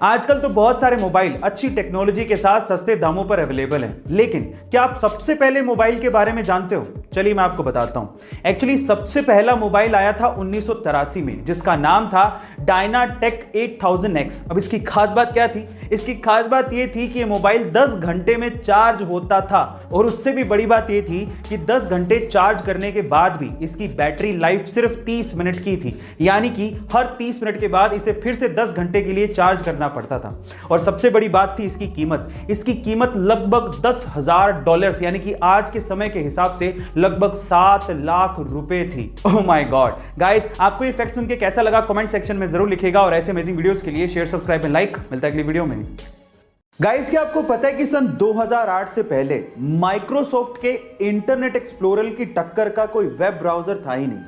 आजकल तो बहुत सारे मोबाइल अच्छी टेक्नोलॉजी के साथ सस्ते दामों पर अवेलेबल हैं, लेकिन क्या आप सबसे पहले मोबाइल के बारे में जानते हो? चलिए मैं आपको बताता हूं। एक्चुअली सबसे पहला मोबाइल आया था 1983 में, जिसका नाम था डायनाटेक 8000X। अब इसकी खास बात क्या थी? इसकी खास बात यह थी कि यह मोबाइल 10 घंटे में चार्ज होता था, और उससे भी बड़ी बात यह थी कि 10 घंटे चार्ज करने के बाद भी इसकी बैटरी लाइफ सिर्फ 30 मिनट की थी, यानी कि हर 30 मिनट के बाद इसे फिर से 10 घंटे के लिए चार्ज करना पड़ता था। और सबसे बड़ी बात थी इसकी कीमत लगभग $10,000, यानी कि आज के समय के हिसाब से लगभग 7 लाख रुपए थी। ओह माय गॉड गाइस, आपको ये फैक्ट सुन के कैसा लगा कमेंट सेक्शन में जरूर लिखिएगा, और ऐसे अमेजिंग वीडियोस के लिए शेयर, सब्सक्राइब एंड लाइक। मिलता है अगली वीडियो में। गाइस, क्या आपको पता है कि सन 2008 से पहले माइक्रोसॉफ्ट के इंटरनेट एक्सप्लोरर की टक्कर का कोई वेब ब्राउजर था ही नहीं।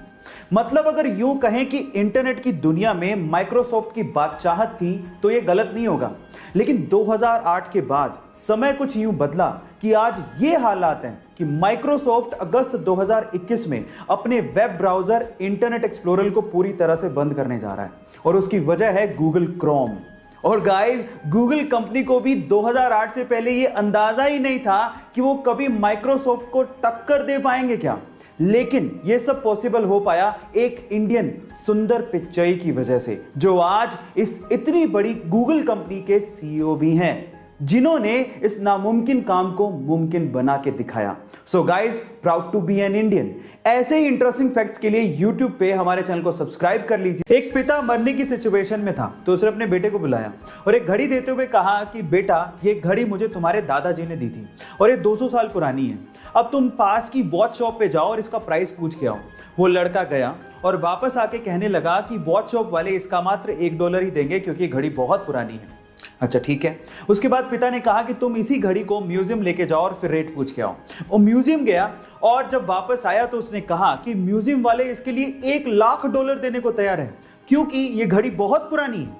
मतलब अगर यूं कहें कि इंटरनेट की दुनिया में माइक्रोसॉफ्ट की बादशाहत थी तो यह गलत नहीं होगा। लेकिन 2008 के बाद समय कुछ यूं बदला कि आज ये हालात हैं कि माइक्रोसॉफ्ट अगस्त 2021 में अपने वेब ब्राउजर इंटरनेट एक्सप्लोरर को पूरी तरह से बंद करने जा रहा है, और उसकी वजह है गूगल क्रोम। और गाइस, गूगल कंपनी को भी 2008 से पहले यह अंदाजा ही नहीं था कि वो कभी माइक्रोसॉफ्ट को टक्कर दे पाएंगे क्या। लेकिन यह सब पॉसिबल हो पाया एक इंडियन सुंदर पिच्चई की वजह से, जो आज इस इतनी बड़ी गूगल कंपनी के सीईओ भी हैं, जिन्होंने इस नामुमकिन काम को मुमकिन बना के दिखाया। So guys, proud to be an Indian. ऐसे ही इंटरेस्टिंग फैक्ट्स के लिए यूट्यूब पे हमारे चैनल को सब्सक्राइब कर लीजिए। एक पिता मरने की सिचुएशन में था, तो उसने अपने बेटे को बुलाया और एक घड़ी देते हुए कहा कि बेटा, ये घड़ी मुझे तुम्हारे दादाजी ने दी थी और ये 200 साल पुरानी है। अब तुम पास की वॉच शॉप पे जाओ और इसका प्राइस पूछ के आओ। वो लड़का गया और वापस आके कहने लगा कि वॉच शॉप वाले इसका मात्र $1 ही देंगे, क्योंकि घड़ी बहुत पुरानी है। अच्छा ठीक है। उसके बाद पिता ने कहा कि तुम इसी घड़ी को म्यूजियम लेके जाओ और फिर रेट पूछ के आओ। वो म्यूजियम गया और जब वापस आया तो उसने कहा कि म्यूजियम वाले इसके लिए $1,00,000 देने को तैयार है, क्योंकि ये घड़ी बहुत पुरानी है।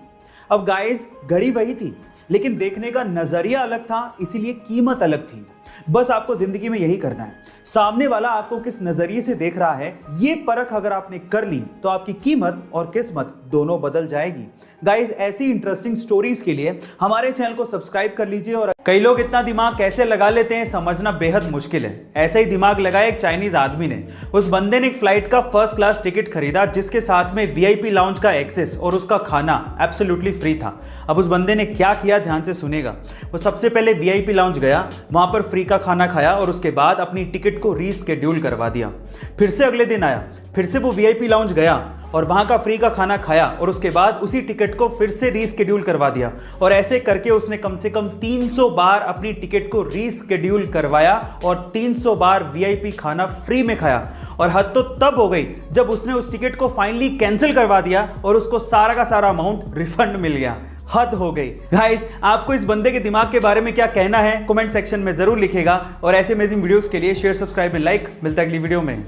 अब गाइस, घड़ी वही थी, लेकिन देखने का नजरिया अलग था, इसीलिए कीमत अलग थी। बस आपको जिंदगी में यही करना है, सामने वाला आपको किस नजरिए से देख रहा है, ये परख अगर आपने कर ली तो आपकी कीमत और किस्मत दोनों बदल जाएगी। गाइस, ऐसी इंटरेस्टिंग स्टोरीज के लिए हमारे चैनल को सब्सक्राइब कर लीजिए। और कई लोग इतना दिमाग कैसे लगा लेते हैं समझना बेहद मुश्किल है। ऐसा ही दिमाग लगाया एक चाइनीज आदमी ने। उस बंदे ने एक फ्लाइट का फर्स्ट क्लास टिकट खरीदा, जिसके साथ में वीआईपी लाउंज का एक्सेस और उसका खाना एब्सोल्युटली फ्री था। अब उस बंदे ने क्या किया, ध्यान से सुनेगा। वो सबसे पहले वीआईपी लाउंज गया, वहां पर फ्री का खाना खाया और उसके बाद अपनी टिकट को रीस्केड्यूल करवा दिया। फिर से अगले दिन आया, फिर से वो वीआईपी लाउंज गया और वहां का फ्री का खाना खाया और उसके बाद उसी टिकट को फिर से रीस्केड्यूल करवा दिया। और ऐसे करके उसने कम से कम 300 बार अपनी टिकट को रीस्केड्यूल करवाया और 300 बार वीआईपी खाना फ्री में खाया। और हद तो तब हो गई जब उसने उस टिकट को फाइनली कैंसिल करवा दिया और उसको सारा का सारा अमाउंट रिफंड मिल गया। हद हो गई। गाइस, आपको इस बंदे के दिमाग के बारे में क्या कहना है कमेंट सेक्शन में जरूर लिखिएगा, और ऐसे अमेजिंग वीडियोस के लिए शेयर, सब्सक्राइब एंड लाइक। मिलता है अगली वीडियो में।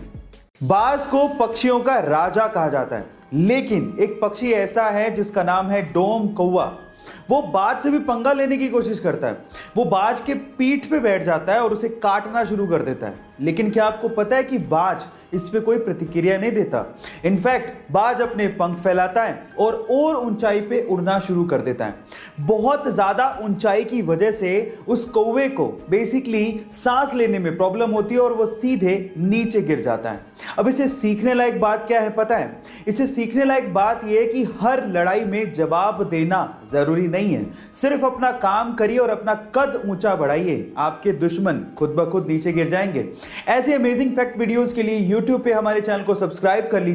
बाज को पक्षियों का राजा कहा जाता है, लेकिन एक पक्षी ऐसा है जिसका नाम है डोम कौवा। वो बाज से भी पंगा लेने की कोशिश करता है। वो बाज के पीठ पे बैठ जाता है और उसे काटना शुरू कर देता है। लेकिन क्या आपको पता है कि बाज इस पे कोई प्रतिक्रिया नहीं देता। इनफैक्ट बाज अपने पंख फैलाता है और ऊंचाई पे उड़ना शुरू कर देता है। बहुत ज्यादा ऊंचाई की वजह से उस कौवे को बेसिकली सांस लेने में प्रॉब्लम होती है और वो सीधे नीचे गिर जाता है। अब इसे सीखने लायक बात क्या है पता है? इसे सीखने लायक बात यह है कि हर लड़ाई में जवाब देना जरूरी नहीं है। सिर्फ अपना काम करिए और अपना कद ऊंचा बढ़ाइए, आपके दुश्मन खुद ब खुद नीचे गिर जाएंगे। ऐसे अमेजिंग फैक्ट वीडियोस के लिए YouTube पे हमारे चैनल को सब्सक्राइब कर लीजिए।